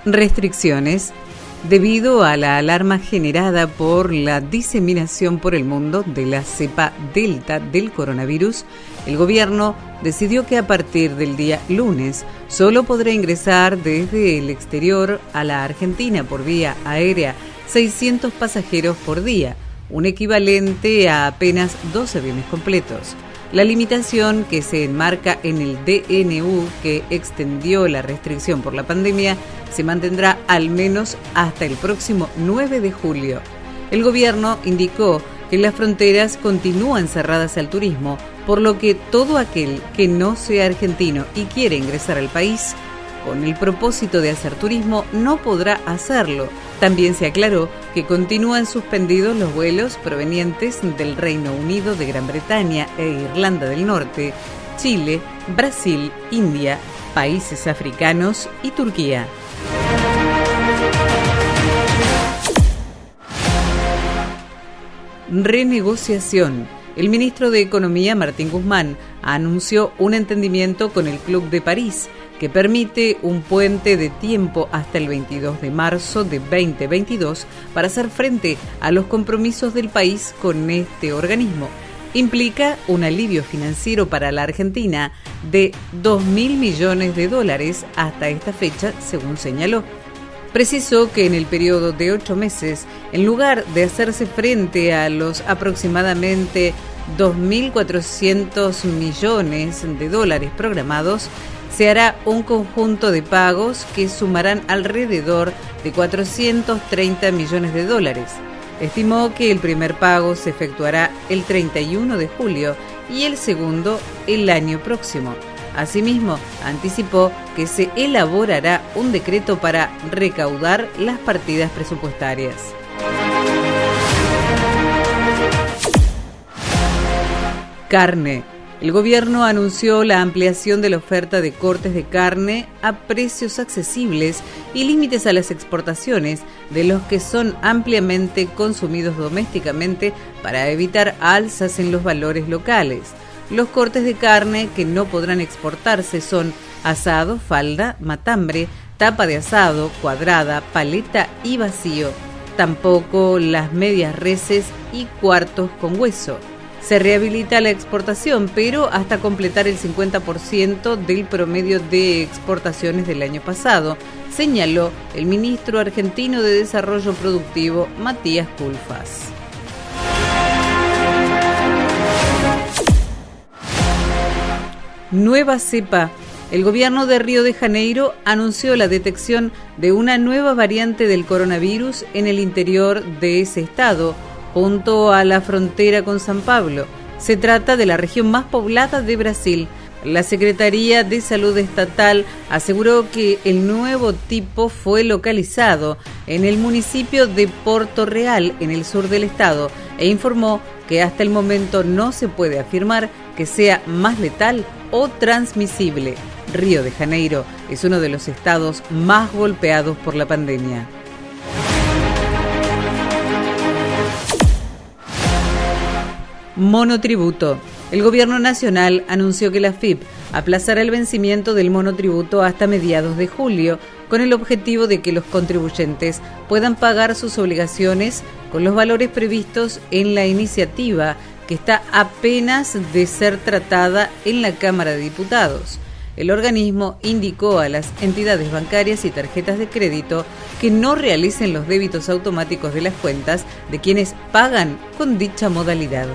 Restricciones. Debido a la alarma generada por la diseminación por el mundo de la cepa Delta del coronavirus, el gobierno decidió que a partir del día lunes solo podrá ingresar desde el exterior a la Argentina por vía aérea 600 pasajeros por día, un equivalente a apenas 2 aviones completos. La limitación, que se enmarca en el DNU que extendió la restricción por la pandemia, se mantendrá al menos hasta el próximo 9 de julio. El gobierno indicó que las fronteras continúan cerradas al turismo, por lo que todo aquel que no sea argentino y quiere ingresar al país con el propósito de hacer turismo no podrá hacerlo. También se aclaró que continúan suspendidos los vuelos provenientes del Reino Unido de Gran Bretaña e Irlanda del Norte, Chile, Brasil, India, países africanos y Turquía. Renegociación. El ministro de Economía, Martín Guzmán, anunció un entendimiento con el Club de París que permite un puente de tiempo hasta el 22 de marzo de 2022 para hacer frente a los compromisos del país con este organismo. Implica un alivio financiero para la Argentina de $2.000 millones hasta esta fecha, según señaló. Precisó que en el periodo de 8 meses, en lugar de hacerse frente a los aproximadamente $2.400 millones programados, se hará un conjunto de pagos que sumarán alrededor de $430 millones. Estimó que el primer pago se efectuará el 31 de julio y el segundo el año próximo. Asimismo, anticipó que se elaborará un decreto para recaudar las partidas presupuestarias. Carne. El gobierno anunció la ampliación de la oferta de cortes de carne a precios accesibles y límites a las exportaciones de los que son ampliamente consumidos domésticamente para evitar alzas en los valores locales. Los cortes de carne que no podrán exportarse son asado, falda, matambre, tapa de asado, cuadrada, paleta y vacío. Tampoco las medias reses y cuartos con hueso. Se rehabilita la exportación, pero hasta completar el 50% del promedio de exportaciones del año pasado, señaló el ministro argentino de Desarrollo Productivo, Matías Culfas. Nueva cepa. El gobierno de Río de Janeiro anunció la detección de una nueva variante del coronavirus en el interior de ese estado, junto a la frontera con San Pablo. Se trata de la región más poblada de Brasil. La Secretaría de Salud Estatal aseguró que el nuevo tipo fue localizado en el municipio de Porto Real, en el sur del estado, e informó que hasta el momento no se puede afirmar que sea más letal o transmisible. Río de Janeiro es uno de los estados más golpeados por la pandemia. Monotributo. El gobierno nacional anunció que la AFIP aplazará el vencimiento del monotributo hasta mediados de julio, con el objetivo de que los contribuyentes puedan pagar sus obligaciones con los valores previstos en la iniciativa, que está apenas de ser tratada en la Cámara de Diputados. El organismo indicó a las entidades bancarias y tarjetas de crédito que no realicen los débitos automáticos de las cuentas de quienes pagan con dicha modalidad.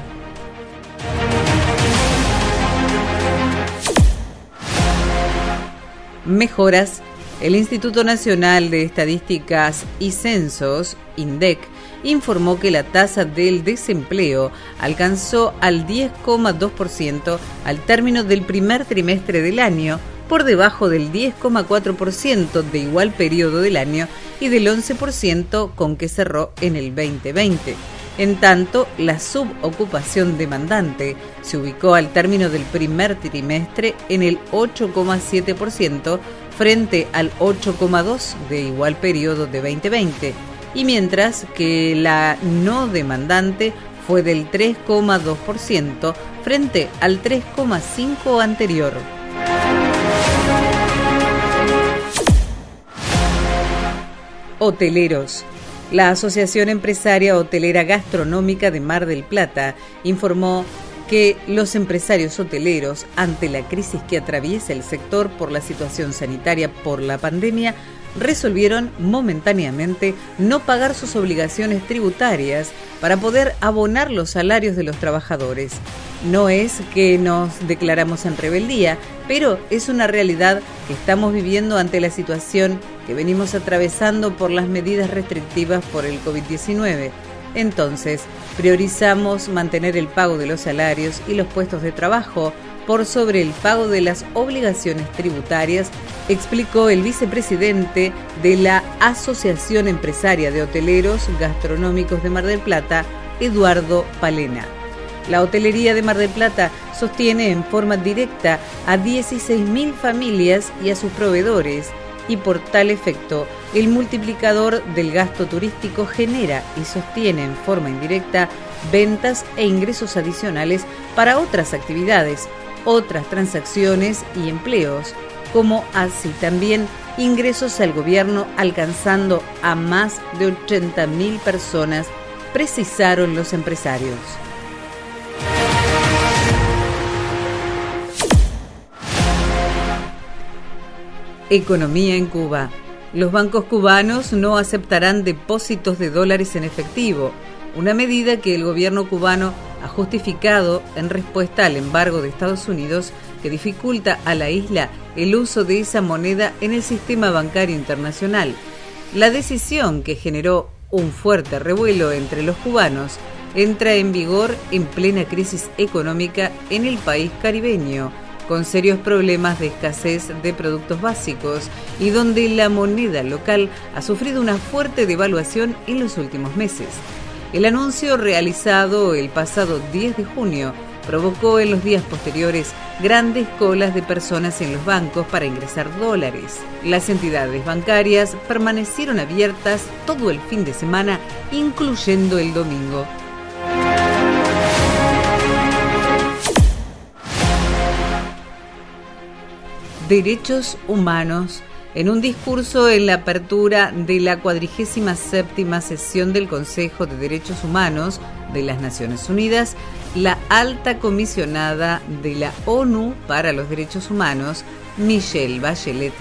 Mejoras. El Instituto Nacional de Estadísticas y Censos, INDEC, informó que la tasa del desempleo alcanzó al 10,2% al término del primer trimestre del año, por debajo del 10,4% de igual periodo del año y del 11% con que cerró en el 2020. En tanto, la subocupación demandante se ubicó al término del primer trimestre en el 8,7% frente al 8,2% de igual periodo de 2020, y mientras que la no demandante fue del 3,2% frente al 3,5% anterior. Hoteleros. La Asociación Empresaria Hotelera Gastronómica de Mar del Plata informó que los empresarios hoteleros, ante la crisis que atraviesa el sector por la situación sanitaria por la pandemia, resolvieron momentáneamente no pagar sus obligaciones tributarias para poder abonar los salarios de los trabajadores. No es que nos declaramos en rebeldía, pero es una realidad que estamos viviendo ante la situación que venimos atravesando por las medidas restrictivas por el COVID-19. Entonces, priorizamos mantener el pago de los salarios y los puestos de trabajo por sobre el pago de las obligaciones tributarias, explicó el vicepresidente de la Asociación Empresaria de Hoteleros Gastronómicos de Mar del Plata, Eduardo Palena. La hotelería de Mar del Plata sostiene en forma directa a 16.000 familias y a sus proveedores, y por tal efecto, el multiplicador del gasto turístico genera y sostiene en forma indirecta ventas e ingresos adicionales para otras actividades, otras transacciones y empleos, como así también ingresos al gobierno alcanzando a más de 80.000 personas, precisaron los empresarios. Economía en Cuba. Los bancos cubanos no aceptarán depósitos de dólares en efectivo, una medida que el gobierno cubano ha justificado en respuesta al embargo de Estados Unidos que dificulta a la isla el uso de esa moneda en el sistema bancario internacional. La decisión, que generó un fuerte revuelo entre los cubanos, entra en vigor en plena crisis económica en el país caribeño, con serios problemas de escasez de productos básicos y donde la moneda local ha sufrido una fuerte devaluación en los últimos meses. El anuncio, realizado el pasado 10 de junio, provocó en los días posteriores grandes colas de personas en los bancos para ingresar dólares. Las entidades bancarias permanecieron abiertas todo el fin de semana, incluyendo el domingo. Derechos humanos. En un discurso en la apertura de la 47ª sesión del Consejo de Derechos Humanos de las Naciones Unidas, la alta comisionada de la ONU para los Derechos Humanos, Michelle Bachelet,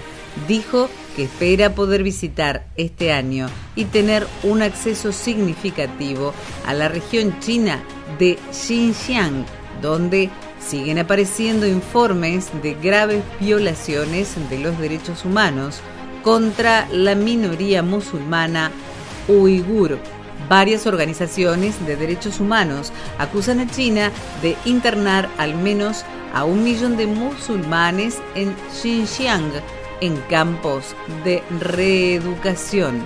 dijo que espera poder visitar este año y tener un acceso significativo a la región china de Xinjiang, donde siguen apareciendo informes de graves violaciones de los derechos humanos contra la minoría musulmana uigur. Varias organizaciones de derechos humanos acusan a China de internar al menos a 1 millón de musulmanes en Xinjiang en campos de reeducación.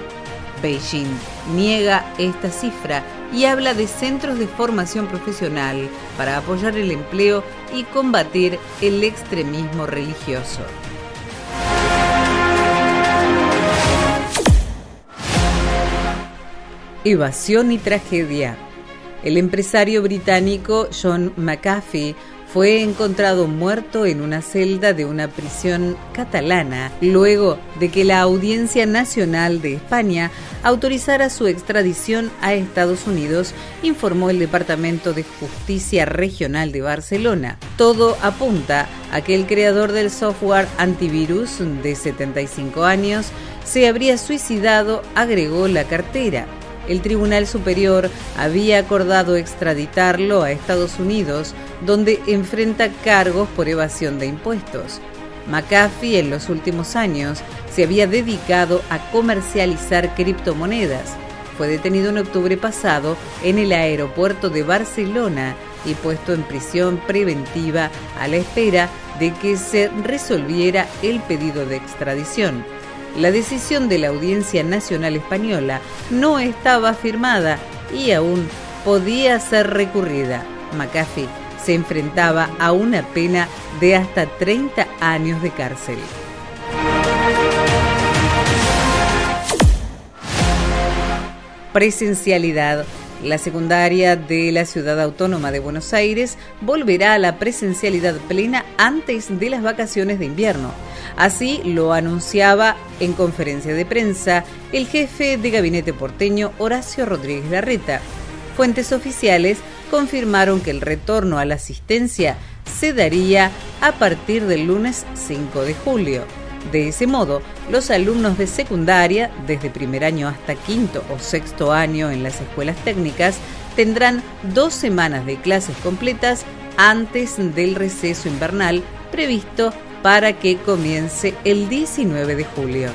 Beijing niega esta cifra y habla de centros de formación profesional para apoyar el empleo y combatir el extremismo religioso. Evasión y tragedia. El empresario británico John McAfee fue encontrado muerto en una celda de una prisión catalana luego de que la Audiencia Nacional de España autorizara su extradición a Estados Unidos, informó el Departamento de Justicia Regional de Barcelona. Todo apunta a que el creador del software antivirus, de 75 años, se habría suicidado, agregó la cartera. El Tribunal Superior había acordado extraditarlo a Estados Unidos, donde enfrenta cargos por evasión de impuestos. McAfee en los últimos años se había dedicado a comercializar criptomonedas. Fue detenido en octubre pasado en el aeropuerto de Barcelona y puesto en prisión preventiva a la espera de que se resolviera el pedido de extradición. La decisión de la Audiencia Nacional Española no estaba firmada y aún podía ser recurrida. McAfee se enfrentaba a una pena de hasta 30 años de cárcel. Presencialidad. La secundaria de la Ciudad Autónoma de Buenos Aires volverá a la presencialidad plena antes de las vacaciones de invierno. Así lo anunciaba en conferencia de prensa el jefe de gabinete porteño Horacio Rodríguez Larreta. Fuentes oficiales confirmaron que el retorno a la asistencia se daría a partir del lunes 5 de julio. De ese modo, los alumnos de secundaria, desde primer año hasta quinto o sexto año en las escuelas técnicas, tendrán 2 semanas de clases completas antes del receso invernal previsto para que comience el 19 de julio.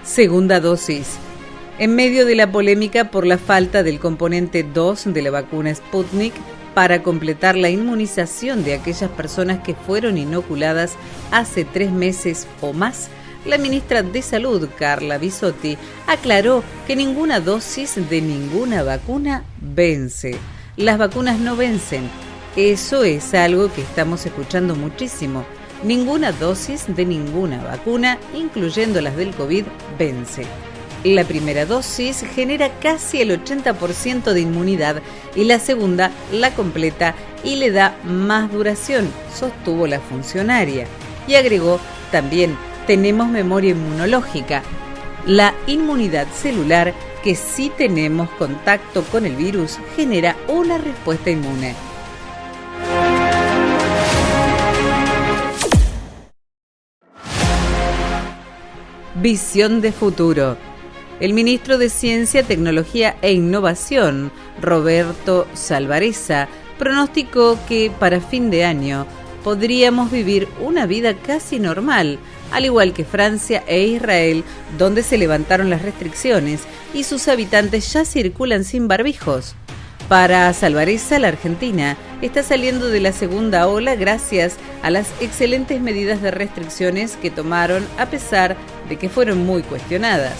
Segunda dosis. En medio de la polémica por la falta del componente 2 de la vacuna Sputnik, para completar la inmunización de aquellas personas que fueron inoculadas hace 3 meses o más, la ministra de Salud, Carla Bisotti, aclaró que ninguna dosis de ninguna vacuna vence. Las vacunas no vencen. Eso es algo que estamos escuchando muchísimo. Ninguna dosis de ninguna vacuna, incluyendo las del COVID, vence. La primera dosis genera casi el 80% de inmunidad y la segunda la completa y le da más duración, sostuvo la funcionaria. Y agregó, también tenemos memoria inmunológica, la inmunidad celular, que si tenemos contacto con el virus genera una respuesta inmune. Visión de futuro. El ministro de Ciencia, Tecnología e Innovación, Roberto Salvarezza, pronosticó que para fin de año podríamos vivir una vida casi normal, al igual que Francia e Israel, donde se levantaron las restricciones y sus habitantes ya circulan sin barbijos. Para Salvarezza, la Argentina está saliendo de la segunda ola gracias a las excelentes medidas de restricciones que tomaron a pesar de que fueron muy cuestionadas.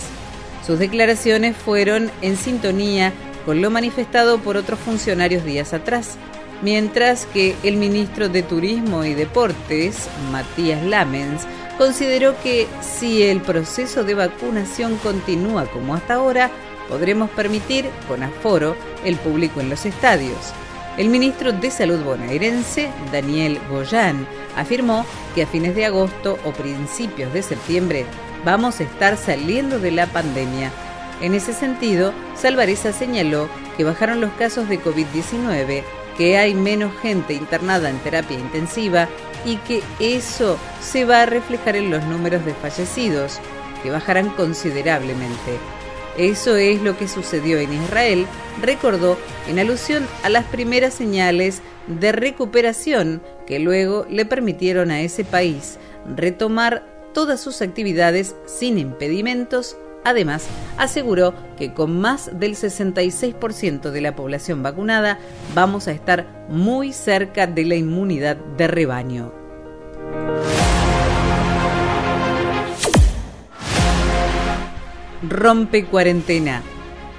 Sus declaraciones fueron en sintonía con lo manifestado por otros funcionarios días atrás, mientras que el ministro de Turismo y Deportes, Matías Lamens, consideró que si el proceso de vacunación continúa como hasta ahora, podremos permitir, con aforo, el público en los estadios. El ministro de Salud bonaerense, Daniel Goyan, afirmó que a fines de agosto o principios de septiembre vamos a estar saliendo de la pandemia. En ese sentido, Salvarezza señaló que bajaron los casos de COVID-19, que hay menos gente internada en terapia intensiva y que eso se va a reflejar en los números de fallecidos, que bajarán considerablemente. Eso es lo que sucedió en Israel, recordó en alusión a las primeras señales de recuperación que luego le permitieron a ese país retomar todas sus actividades sin impedimentos. Además, aseguró que con más del 66% de la población vacunada vamos a estar muy cerca de la inmunidad de rebaño. Rompe cuarentena.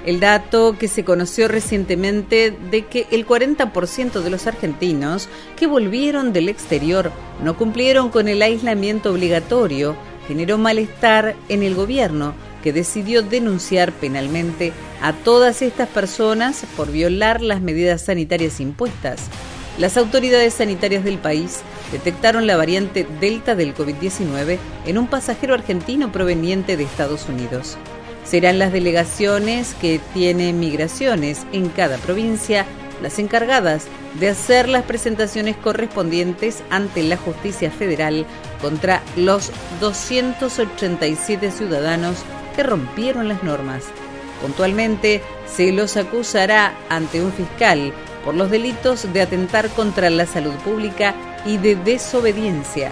El dato que se conoció recientemente de que el 40% de los argentinos que volvieron del exterior no cumplieron con el aislamiento obligatorio generó malestar en el gobierno, que decidió denunciar penalmente a todas estas personas por violar las medidas sanitarias impuestas. Las autoridades sanitarias del país detectaron la variante Delta del COVID-19 en un pasajero argentino proveniente de Estados Unidos. Serán las delegaciones que tienen migraciones en cada provincia las encargadas de hacer las presentaciones correspondientes ante la Justicia Federal contra los 287 ciudadanos que rompieron las normas. Puntualmente, se los acusará ante un fiscal por los delitos de atentar contra la salud pública y de desobediencia.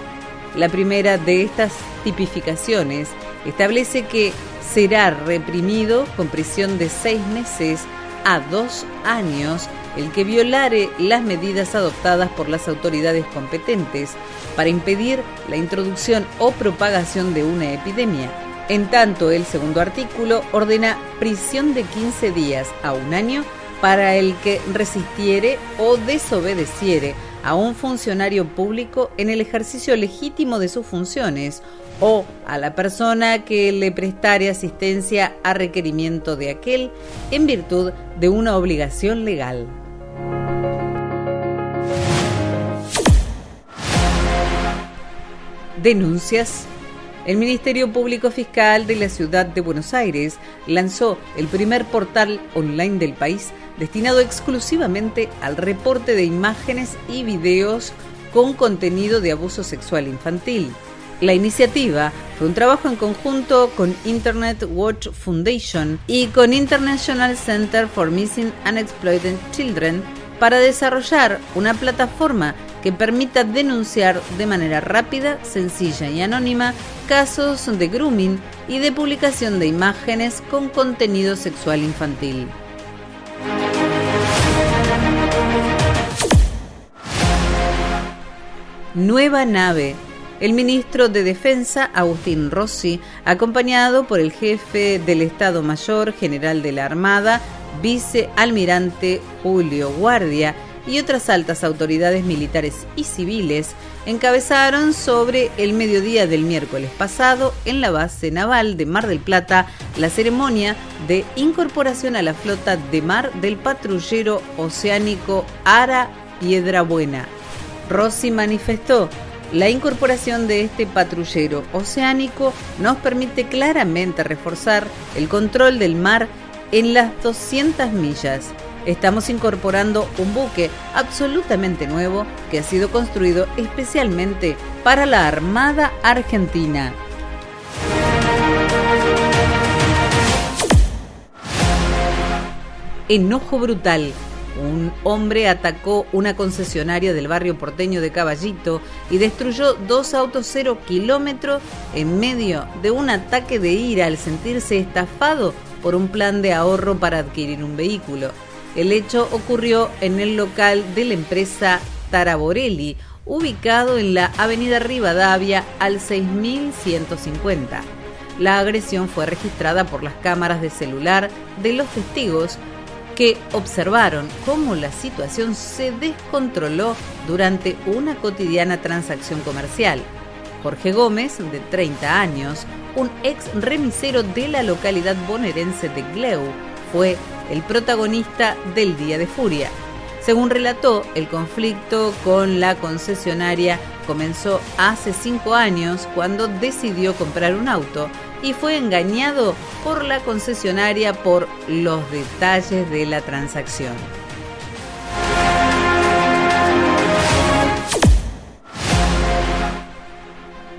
La primera de estas tipificaciones establece que será reprimido con prisión de 6 meses a 2 años el que violare las medidas adoptadas por las autoridades competentes para impedir la introducción o propagación de una epidemia, En tanto, el segundo artículo ordena prisión de 15 días a 1 año para el que resistiere o desobedeciere a un funcionario público en el ejercicio legítimo de sus funciones o a la persona que le prestare asistencia a requerimiento de aquel en virtud de una obligación legal. Denuncias. El Ministerio Público Fiscal de la Ciudad de Buenos Aires lanzó el primer portal online del país destinado exclusivamente al reporte de imágenes y videos con contenido de abuso sexual infantil. La iniciativa fue un trabajo en conjunto con Internet Watch Foundation y con International Center for Missing and Exploited Children para desarrollar una plataforma que permita denunciar de manera rápida, sencilla y anónima casos de grooming y de publicación de imágenes con contenido sexual infantil. Nueva nave. El ministro de Defensa, Agustín Rossi, acompañado por el jefe del Estado Mayor General de la Armada, vicealmirante Julio Guardia, y otras altas autoridades militares y civiles, encabezaron sobre el mediodía del miércoles pasado en la base naval de Mar del Plata la ceremonia de incorporación a la flota de mar del patrullero oceánico Ara Piedra Buena. Rossi manifestó: la incorporación de este patrullero oceánico nos permite claramente reforzar el control del mar en las 200 millas. Estamos incorporando un buque absolutamente nuevo que ha sido construido especialmente para la Armada Argentina. Enojo brutal. Un hombre atacó una concesionaria del barrio porteño de Caballito y destruyó 2 autos 0 kilómetros en medio de un ataque de ira al sentirse estafado por un plan de ahorro para adquirir un vehículo. El hecho ocurrió en el local de la empresa Taraborelli, ubicado en la avenida Rivadavia al 6150. La agresión fue registrada por las cámaras de celular de los testigos que observaron cómo la situación se descontroló durante una cotidiana transacción comercial. Jorge Gómez, de 30 años, un ex remisero de la localidad bonaerense de Gleu, fue el protagonista del día de furia. Según relató, el conflicto con la concesionaria comenzó hace 5 años cuando decidió comprar un auto y fue engañado por la concesionaria por los detalles de la transacción.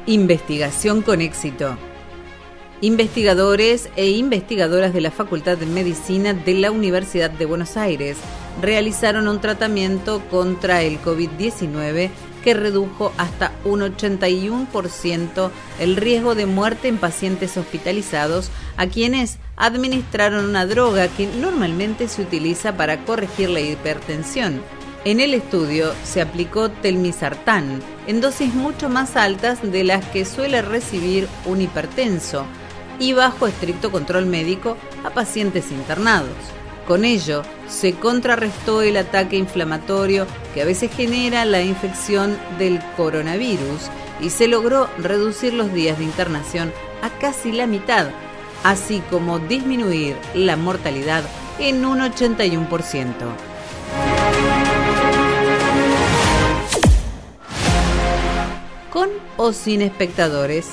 Investigación con éxito. Investigadores e investigadoras de la Facultad de Medicina de la Universidad de Buenos Aires realizaron un tratamiento contra el COVID-19 que redujo hasta un 81% el riesgo de muerte en pacientes hospitalizados a quienes administraron una droga que normalmente se utiliza para corregir la hipertensión. En el estudio se aplicó telmisartán en dosis mucho más altas de las que suele recibir un hipertenso y bajo estricto control médico a pacientes internados. Con ello, se contrarrestó el ataque inflamatorio que a veces genera la infección del coronavirus y se logró reducir los días de internación a casi la mitad, así como disminuir la mortalidad en un 81%. ¿Con o sin espectadores?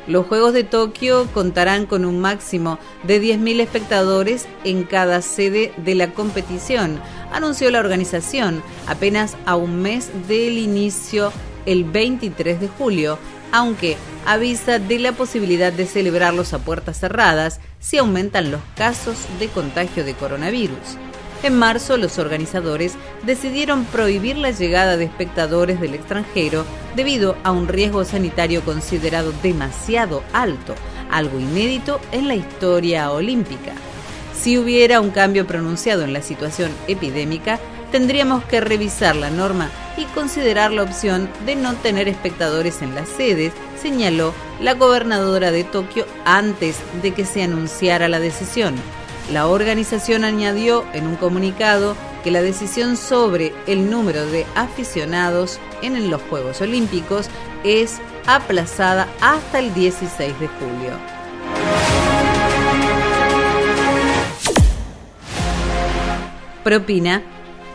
Los Juegos de Tokio contarán con un máximo de 10.000 espectadores en cada sede de la competición, anunció la organización apenas a un mes del inicio, el 23 de julio, aunque avisa de la posibilidad de celebrarlos a puertas cerradas si aumentan los casos de contagio de coronavirus. En marzo, los organizadores decidieron prohibir la llegada de espectadores del extranjero debido a un riesgo sanitario considerado demasiado alto, algo inédito en la historia olímpica. Si hubiera un cambio pronunciado en la situación epidémica, tendríamos que revisar la norma y considerar la opción de no tener espectadores en las sedes, señaló la gobernadora de Tokio antes de que se anunciara la decisión. La organización añadió en un comunicado que la decisión sobre el número de aficionados en los Juegos Olímpicos es aplazada hasta el 16 de julio. Propina.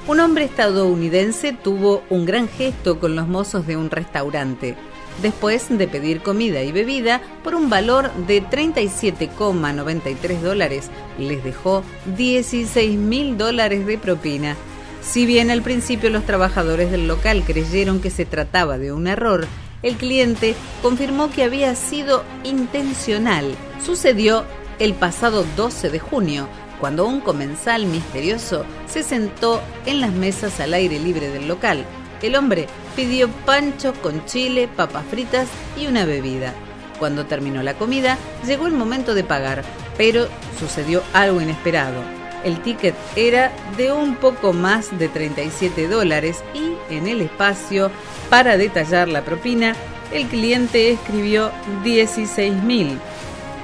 Un hombre estadounidense tuvo un gran gesto con los mozos de un restaurante. Después de pedir comida y bebida por un valor de $37,93, les dejó $16,000 de propina. Si bien al principio los trabajadores del local creyeron que se trataba de un error, el cliente confirmó que había sido intencional. Sucedió el pasado 12 de junio, cuando un comensal misterioso se sentó en las mesas al aire libre del local. El hombre pidió pancho con chile, papas fritas y una bebida. Cuando terminó la comida, llegó el momento de pagar, pero sucedió algo inesperado. El ticket era de un poco más de $37 y en el espacio para detallar la propina, el cliente escribió 16,000.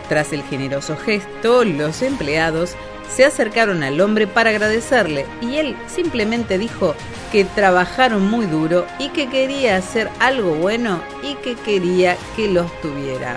Tras el generoso gesto, los empleados se acercaron al hombre para agradecerle y él simplemente dijo que trabajaron muy duro y que quería hacer algo bueno y que quería que los tuvieran.